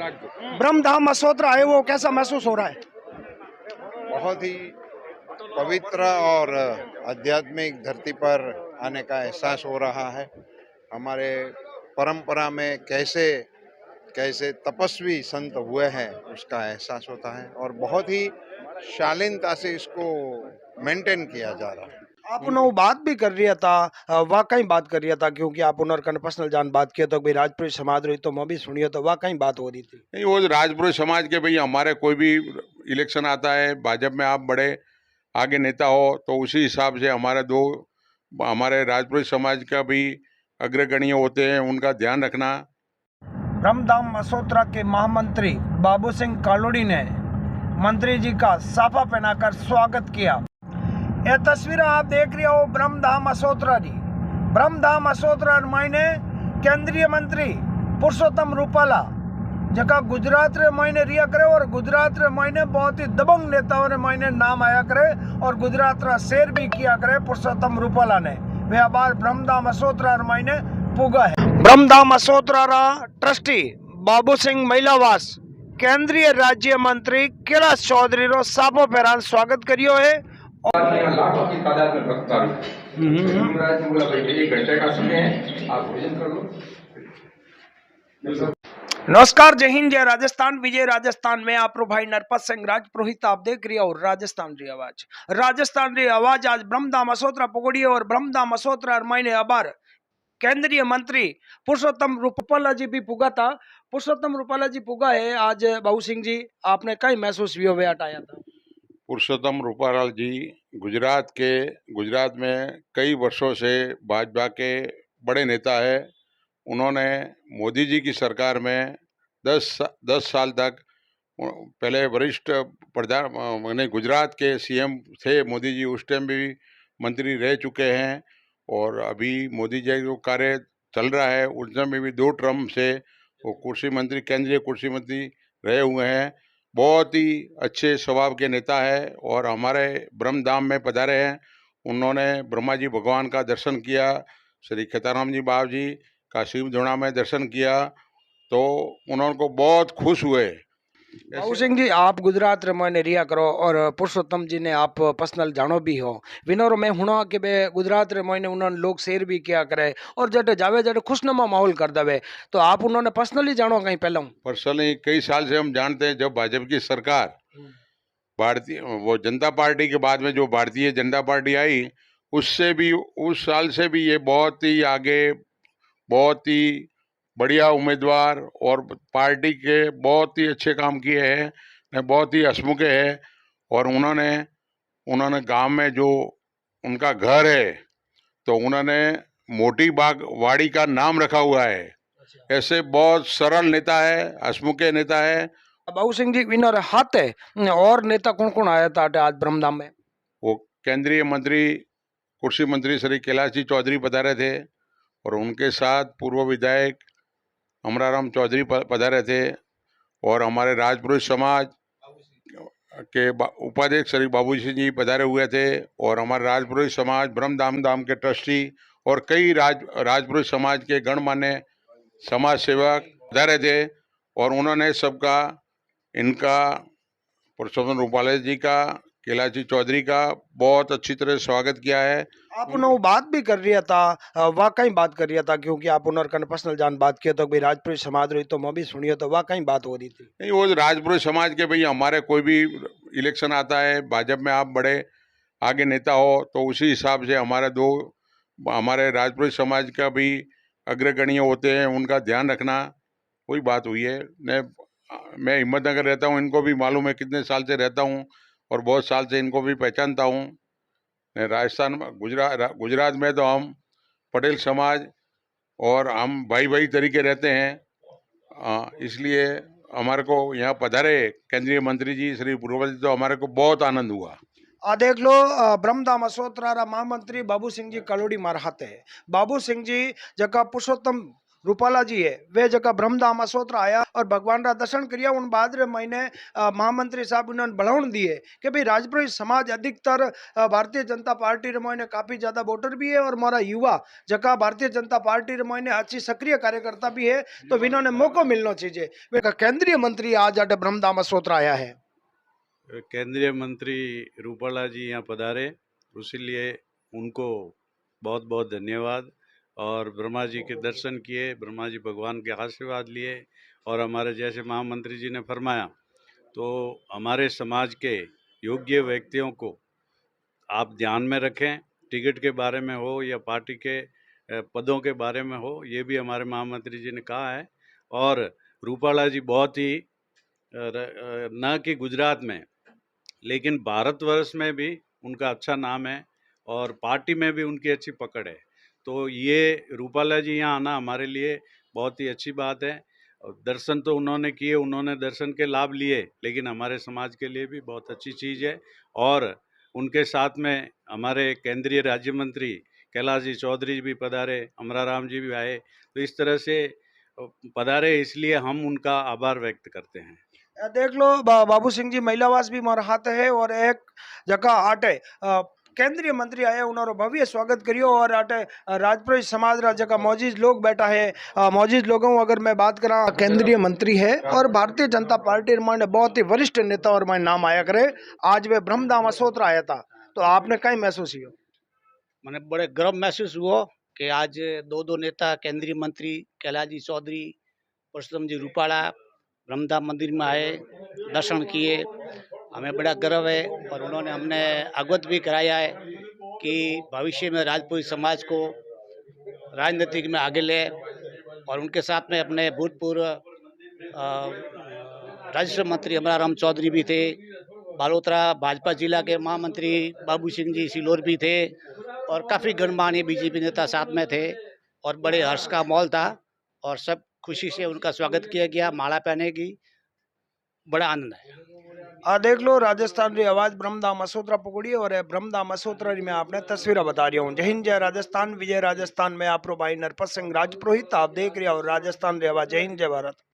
ब्रह्मधाम मसोत्रा है वो कैसा महसूस हो रहा है? बहुत ही पवित्र और आध्यात्मिक धरती पर आने का एहसास हो रहा है। हमारे परंपरा में कैसे कैसे तपस्वी संत हुए हैं उसका एहसास होता है और बहुत ही शालीनता से इसको मेंटेन किया जा रहा है। आप उन्होंने बात भी कर रिया था, वाकई बात कर रिया था, क्योंकि आप उन्होंने कन पर्सनल जान बात किया तो भाई राजपुरी समाज रही तो मैं भी सुनियो तो वाकई बात हो रही थी। नहीं, वो राजपुरोहित समाज के भाई हमारे कोई भी इलेक्शन आता है, भाजपा में आप बड़े आगे नेता हो तो उसी हिसाब से हमारे राजपुरोहित समाज का भी अग्रगण्य होते हैं, उनका ध्यान रखना। ब्रह्मधाम मसोत्रा के महामंत्री बाबू सिंह कालोड़ी ने मंत्री जी का साफा पहनाकर स्वागत किया। ये तस्वीर आप देख रहे हो ब्रह्मधाम मसोत्रा जी। ब्रह्मधाम मसोत्रा मायने केंद्रीय मंत्री पुरुषोत्तम रूपाला जका गुजरात रे मायने रिया करे और गुजरात रे मायने बहुत ही दबंग नेताओं रे मायने नाम आया करे और गुजरात रा शेर भी किया करे पुरुषोत्तम रूपाला ने। वे अबार ब्रह्मधाम मसोत्रा रे मायने पुगा है। ब्रह्मधाम मसोत्रा रा ट्रस्टी बाबू सिंह महिलावास केंद्रीय राज्य मंत्री कैलाश चौधरी रो साफो पहरान स्वागत करियो है। लाखों की तादाद में भक्त आ रहे बोला भाई 1 घंटे का समय है, आप भोजन कर लो। नमस्कार, जय हिंद, जय राजस्थान। विजय राजस्थान में आप भाई नरपत सिंह राजपुरोहित आप देख रही हो राजस्थान री आवाज। राजस्थान री आवाज आज ब्रह्मधाम मसोत्रा पकड़ी और ब्रह्मधाम मसोत्रा मायने अबार केंद्रीय मंत्री पुरुषोत्तम रूपाला जी भी पुगा था। पुरुषोत्तम रूपाला जी पुगा है आज। बाबू सिंह जी, आपने कई महसूस भी आया था? पुरुषोत्तम रूपाला जी गुजरात में कई वर्षों से भाजपा के बड़े नेता है। उन्होंने मोदी जी की सरकार में 10 साल तक पहले वरिष्ठ प्रधान माने गुजरात के सीएम थे मोदी जी, उस टाइम भी मंत्री रह चुके हैं और अभी मोदी जी जो कार्य चल रहा है उसमें भी 2 टर्म से वो केंद्रीय कृषि मंत्री रहे हुए हैं। बहुत ही अच्छे स्वभाव के नेता है और हमारे ब्रह्मधाम में पधारे हैं। उन्होंने ब्रह्मा जी भगवान का दर्शन किया, श्री खेताराम जी बाबा जी का शिव जोड़ा में दर्शन किया तो उनको बहुत खुश हुए। बाबू सिंह जी, आप गुजरात रे मायने रिया करो और पुरुषोत्तम जी ने आप पर्सनल जानो भी हो। विनोर में हुना कि बे गुजरात रे मायने उन्होंने लोग शेर भी किया करे और जटे जावे जटे खुशनुमा माहौल कर दवे, तो आप उन्होंने पर्सनली जानो कहीं पहले? पर्सनली कई साल से हम जानते हैं। जब भाजपा की सरकार भारतीय वो जनता पार्टी के बाद में जो भारतीय जनता पार्टी आई उससे भी उस साल से भी ये बहुत ही आगे, बहुत ही बढ़िया उम्मीदवार और पार्टी के बहुत ही अच्छे काम किए हैं, बहुत ही हंसमुखे हैं। और उन्होंने गांव में जो उनका घर है तो उन्होंने मोटी बाग वाड़ी का नाम रखा हुआ है। ऐसे बहुत सरल नेता है, हंसमुखे नेता है। बाबू सिंह जी, विनोर हाथ है और नेता कौन कौन आया था आज ब्रह्मधाम में? वो केंद्रीय मंत्री कृषि मंत्री श्री कैलाश जी चौधरी पधारे थे और उनके साथ पूर्व विधायक अमराराम चौधरी पधारे थे और हमारे राजपुरोहित समाज के उपाध्यक्ष श्री बाबू सिंह जी पधारे हुए थे और हमारे राजपुरोहित समाज ब्रह्मधाम के ट्रस्टी और कई राजपुरोहित समाज के गणमान्य समाज सेवक पधारे थे और उन्होंने सबका इनका पुरुषोत्तम रूपाला जी का, कैलाश जी चौधरी का बहुत अच्छी तरह स्वागत किया है। आप उन्होंने बात भी कर रिया था, वाकई बात कर रिया था, क्योंकि आप उन्होंने कन पर्सनल जान बात किया तो भाई राजपुरी समाज रही तो मैं भी सुनियो तो वाकई बात हो रही थी। नहीं, वो राजपुरोहित समाज के भाई हमारे कोई भी इलेक्शन आता है, भाजपा में आप बड़े आगे नेता हो तो उसी हिसाब से हमारे राजपुरोहित समाज का भी अग्रगण्य होते हैं, उनका ध्यान रखना। वही बात हुई है। मैं हिम्मतनगर रहता हूँ, इनको भी मालूम है, कितने साल से रहता हूँ और बहुत साल से इनको भी पहचानता हूँ। राजस्थान में गुजरात में तो हम पटेल समाज और हम भाई भाई तरीके रहते हैं, इसलिए हमारे को यहाँ पधारे केंद्रीय मंत्री जी श्री पूर्वज जी तो हमारे को बहुत आनंद हुआ। देख लो, ब्रह्मधाम मसोत्रा महामंत्री बाबू सिंह जी कलोड़ी मार हाथे है। बाबू सिंह जी जगह पुरुषोत्तम रूपाला जी है वे जगह ब्रह्मधाम असोतरा आया और भगवान का दर्शन करिया। उन बाद रे महीने महामंत्री साहब उन्होंने बढ़ावन दिए कि भाई राजपुरोहित समाज अधिकतर भारतीय जनता पार्टी रे महीने काफी ज्यादा वोटर भी है और हमारा युवा जगह भारतीय जनता पार्टी रे महीने अच्छी सक्रिय कार्यकर्ता भी है, तो इन्होंने मौका मिलना चाहिए। वे केंद्रीय मंत्री आज आटे ब्रह्मधाम असोतरा आया है। केंद्रीय मंत्री रूपाला जी यहाँ पधारे, उसीलिए उनको बहुत बहुत धन्यवाद। और ब्रह्मा जी के दर्शन किए, ब्रह्मा जी भगवान के आशीर्वाद लिए और हमारे जैसे महामंत्री जी ने फरमाया तो हमारे समाज के योग्य व्यक्तियों को आप ध्यान में रखें। टिकट के बारे में हो या पार्टी के पदों के बारे में हो, ये भी हमारे महामंत्री जी ने कहा है। और रूपाला जी बहुत ही न कि गुजरात में लेकिन भारतवर्ष में भी उनका अच्छा नाम है और पार्टी में भी उनकी अच्छी पकड़ है। तो ये रूपाला जी यहाँ आना हमारे लिए बहुत ही अच्छी बात है। दर्शन तो उन्होंने किए, उन्होंने दर्शन के लाभ लिए, लेकिन हमारे समाज के लिए भी बहुत अच्छी चीज़ है। और उनके साथ में हमारे केंद्रीय राज्य मंत्री कैलाश जी चौधरी भी पधारे, अमराराम जी भी आए। तो इस तरह से पधारे, इसलिए हम उनका आभार व्यक्त करते हैं। देख लो बाबू सिंह जी महिलावास भी मार हाथ है और एक जगह आटे केंद्रीय मंत्री आए, उन्होंने भव्य स्वागत करियो। और आटे राजपुरोहित समाज रा जगह मौजूद लोग बैठा है, मौजूद लोगों अगर मैं बात करा केंद्रीय मंत्री है और भारतीय जनता पार्टी में बहुत ही वरिष्ठ नेता और मैं नाम आया करे। आज वे ब्रह्मधाम असोतरा आया था, तो आपने कहीं महसूस किया? मैंने बड़े गर्व महसूस हुआ कि आज दो नेता केंद्रीय मंत्री कैलाश जी चौधरी, परसोत्तम जी रूपाला ब्रह्मधाम मंदिर में आए, दर्शन किए। हमें बड़ा गर्व है और उन्होंने हमने अवगत भी कराया है कि भविष्य में राजपूत समाज को राजनीतिक में आगे ले। और उनके साथ में अपने भूतपूर्व राज्य मंत्री अमराराम चौधरी भी थे, बालोतरा भाजपा जिला के महामंत्री बाबू सिंह जी सिलोर भी थे और काफ़ी गणमान्य बीजेपी नेता साथ में थे और बड़े हर्ष का माहौल था और सब खुशी से उनका स्वागत किया गया। माला पहने की बड़ा आनंद है। देख लो राजस्थान री आवाज ब्रह्मधाम असोतरा पकड़ी और ब्रह्मधाम असोतरा री मैं आपने तस्वीर बता रही हूँ। जय हिंद जय राजस्थान, विजय राजस्थान में आप भाई नरपत सिंह राजपुरोहित आप देख रहे हो राजस्थान री आवाज। जय हिंद जय भारत।